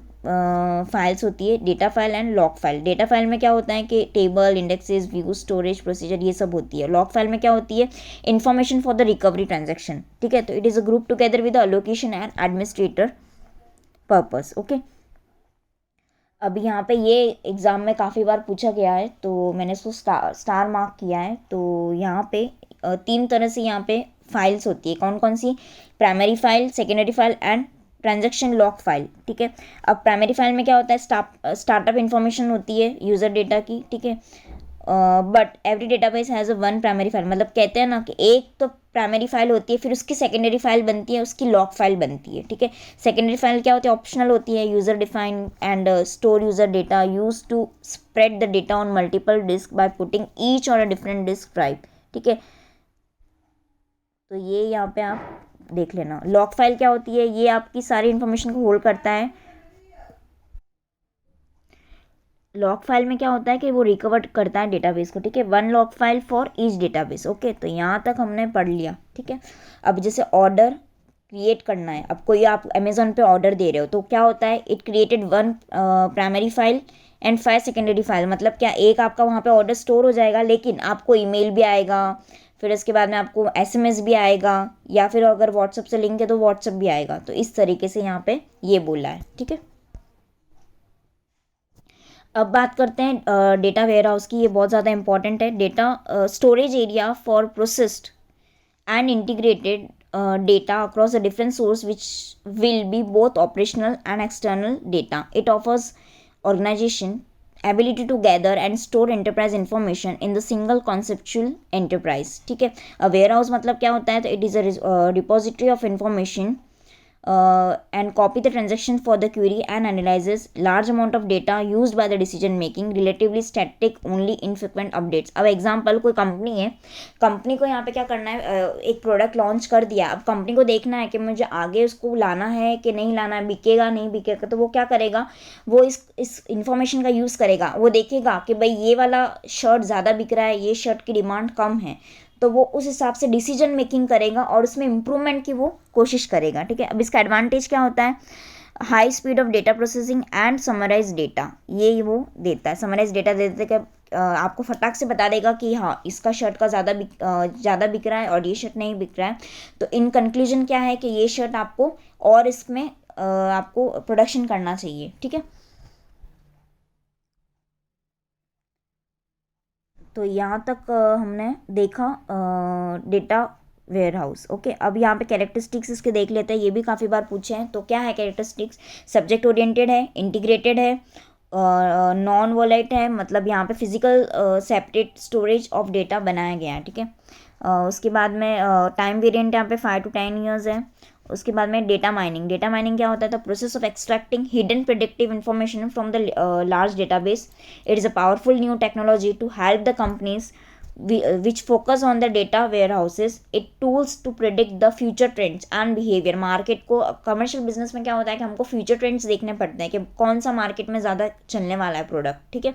फाइल्स होती है, data file and log file. Data file में क्या होता है कि table, indexes, view, storage, procedure, ये सब होती है। लॉग फाइल में क्या होती है, information for the recovery transaction, ठीक है। तो it is a group together with allocation and administrator purpose, okay. अब यहाँ पे ये एग्ज़ाम में काफ़ी बार पूछा गया है, तो मैंने इसको स्टार मार्क किया है। तो यहाँ पे 3 तरह से यहाँ पे फाइल्स होती है, कौन कौन सी, primary file, secondary file and transaction log file, ठीक है। अब प्राइमरी फाइल में क्या होता है, स्टार्टअप इन्फॉर्मेशन होती है यूज़र डेटा की, ठीक है। But every database has a one primary file, मतलब कहते हैं ना कि एक तो प्राइमरी फाइल होती है, फिर उसकी सेकेंडरी फाइल बनती है, उसकी लॉग फाइल बनती है, ठीक है। सेकेंडरी फाइल क्या होती है, ऑप्शनल होती है, user define and store user data, use to spread the data on multiple disk by putting each on a different disk drive, ठीक है। तो ये यहाँ पे आप देख लेना। लॉग फाइल क्या होती है, ये आपकी सारी इन्फॉर्मेशन को होल्ड करता है। लॉग फाइल में क्या होता है कि वो रिकवर करता है डेटाबेस को, ठीक है। 1 log file for each database, okay. तो यहाँ तक हमने पढ़ लिया, ठीक है। अब जैसे ऑर्डर, क्रिएट करना है आपको, ये आप अमेजोन पे ऑर्डर दे रहे हो तो क्या होता है, it created one primary file and 5 secondary file. मतलब क्या, एक आपका वहाँ पे ऑर्डर स्टोर हो जाएगा, लेकिन आपको ईमेल भी आएगा, फिर उसके बाद में आपको एसएमएस भी आएगा, या फिर अगर व्हाट्सएप से लिंक है तो व्हाट्सएप भी आएगा। तो इस तरीके से यहाँ पे ये बोला है, ठीक है। अब बात करते हैं डेटा वेयर हाउस की। ये बहुत ज़्यादा इंपॉर्टेंट है। Data storage area for processed and integrated data across a different source which will be both operational and external data. It offers organization ability to gather and store enterprise information in the single conceptual enterprise. ठीक है। Ware house मतलब क्या होता है, तो it is a repository of information and copy the transaction for the query and analyzes large amount of data used by the decision making, relatively static, only infrequent updates. अब example, कोई company है, company को यहाँ पे क्या करना है, एक प्रोडक्ट लॉन्च कर दिया, अब कंपनी को देखना है कि मुझे आगे उसको लाना है कि नहीं लाना है, बिकेगा नहीं बिकेगा, तो वो क्या करेगा, वो इस इंफॉर्मेशन का यूज़ करेगा। वो देखेगा कि भाई ये वाला शर्ट ज़्यादा बिक रहा है, ये शर्ट की डिमांड कम है, तो वो उस हिसाब से डिसीजन मेकिंग करेगा और उसमें इम्प्रूवमेंट की वो कोशिश करेगा, ठीक है। अब इसका एडवांटेज क्या होता है, high speed of data processing and summarise data, ये वो देता है। समराइज डेटा देते कि आपको फटाक से बता देगा कि हाँ इसका शर्ट का ज़्यादा बिक रहा है और ये शर्ट नहीं बिक रहा है। तो इन कंक्लूजन क्या है कि ये शर्ट आपको और इसमें आपको प्रोडक्शन करना चाहिए, ठीक है। तो यहाँ तक हमने देखा डेटा वेयर हाउस। ओके, अब यहाँ पे कैरेक्टरिस्टिक्स इसके देख लेते हैं, ये भी काफ़ी बार पूछे हैं। तो क्या है कैरेक्टरिस्टिक्स, सब्जेक्ट ओरिएंटेड है, इंटीग्रेटेड है, नॉन वोलेट है, मतलब यहाँ पे physical separate storage of data बनाया गया है, ठीक है। उसके बाद में टाइम वेरिएंट यहाँ पे 5 to 10 ईयर्स है। उसके बाद में डेटा माइनिंग, डेटा माइनिंग क्या होता है, the process of extracting hidden predictive information from the large database. It is a powerful new technology to help the companies which focus on the data warehouses, it tools to predict the future trends and behavior। Market को, commercial business में क्या होता है कि हमको future trends देखने पड़ते हैं कि कौन सा मार्केट में ज़्यादा चलने वाला है प्रोडक्ट, ठीक है।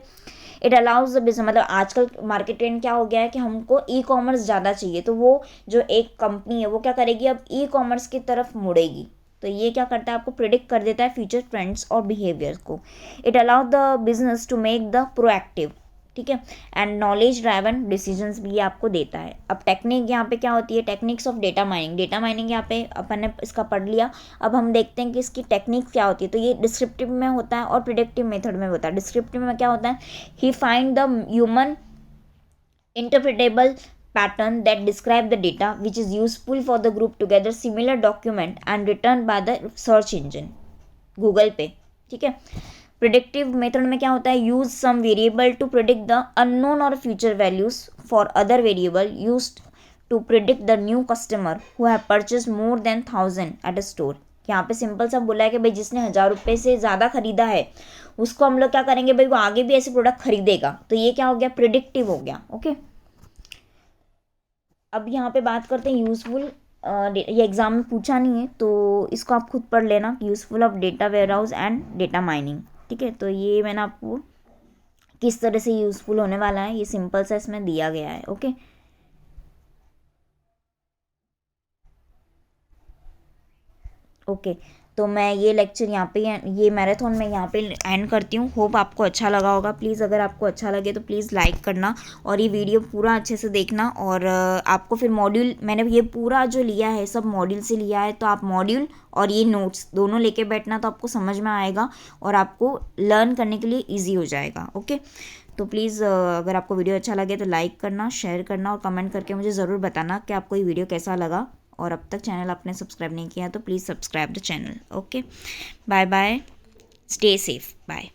इट अलाउज द बिजनेस, मतलब आजकल मार्केट ट्रेंड क्या हो गया है कि हमको ई कॉमर्स ज़्यादा चाहिए, तो वो जो एक कंपनी है वो क्या करेगी, अब ई कॉमर्स की तरफ मुड़ेगी। तो ये क्या करता है, आपको प्रिडिक्ट कर देता है फ्यूचर ट्रेंड्स और बिहेवियर को। It allow the business to make the proactive, ठीक है, एंड नॉलेज ड्राइवन डिसीजंस भी आपको देता है। अब टेक्निक यहाँ पे क्या होती है, techniques of data mining. Data mining यहाँ पे अपन ने इसका पढ़ लिया। अब हम देखते हैं कि इसकी टेक्निक क्या होती है। तो ये डिस्क्रिप्टिव में होता है और प्रिडिक्टिव मेथड में होता है। डिस्क्रिप्टिव में क्या होता है, he find the human interpretable pattern that describe the data which is useful for the group together similar document and returned by the search engine Google पे, ठीक है। प्रिडिक्टिव मेथड में क्या होता है, use some variable to predict the unknown और future values for other variable used to predict the new customer who have purchase more than 1000 at a store. यहाँ पे सिंपल सा बोला है कि भाई जिसने 1000 रुपये से ज़्यादा खरीदा है उसको हम लोग क्या करेंगे, भाई वो आगे भी ऐसे प्रोडक्ट खरीदेगा। तो ये क्या हो गया, प्रिडिक्टिव हो गया, ओके। अब यहाँ पे बात करते हैं यूजफुल। ये एग्जाम में पूछा नहीं है तो इसको आप खुद पढ़ लेना, useful of data warehouse and data mining, ठीक है। तो ये मैंने आपको किस तरह से यूजफुल होने वाला है ये सिंपल सा इसमें दिया गया है, ओके। ओके, तो मैं ये लेक्चर यहाँ पे, ये मैराथन में यहाँ पे एंड करती हूँ। होप आपको अच्छा लगा होगा। प्लीज़ अगर आपको अच्छा लगे तो प्लीज़ लाइक करना और ये वीडियो पूरा अच्छे से देखना। और आपको फिर मॉड्यूल, मैंने ये पूरा जो लिया है सब मॉड्यूल से लिया है, तो आप मॉड्यूल और ये नोट्स दोनों लेके बैठना, तो आपको समझ में आएगा और आपको लर्न करने के लिए ईजी हो जाएगा, ओके। तो प्लीज़ अगर आपको वीडियो अच्छा लगे तो लाइक करना, शेयर करना और कमेंट करके मुझे ज़रूर बताना कि आपको ये वीडियो कैसा लगा। और अब तक चैनल आपने सब्सक्राइब नहीं किया तो please subscribe the channel, okay. Bye bye, stay safe, bye.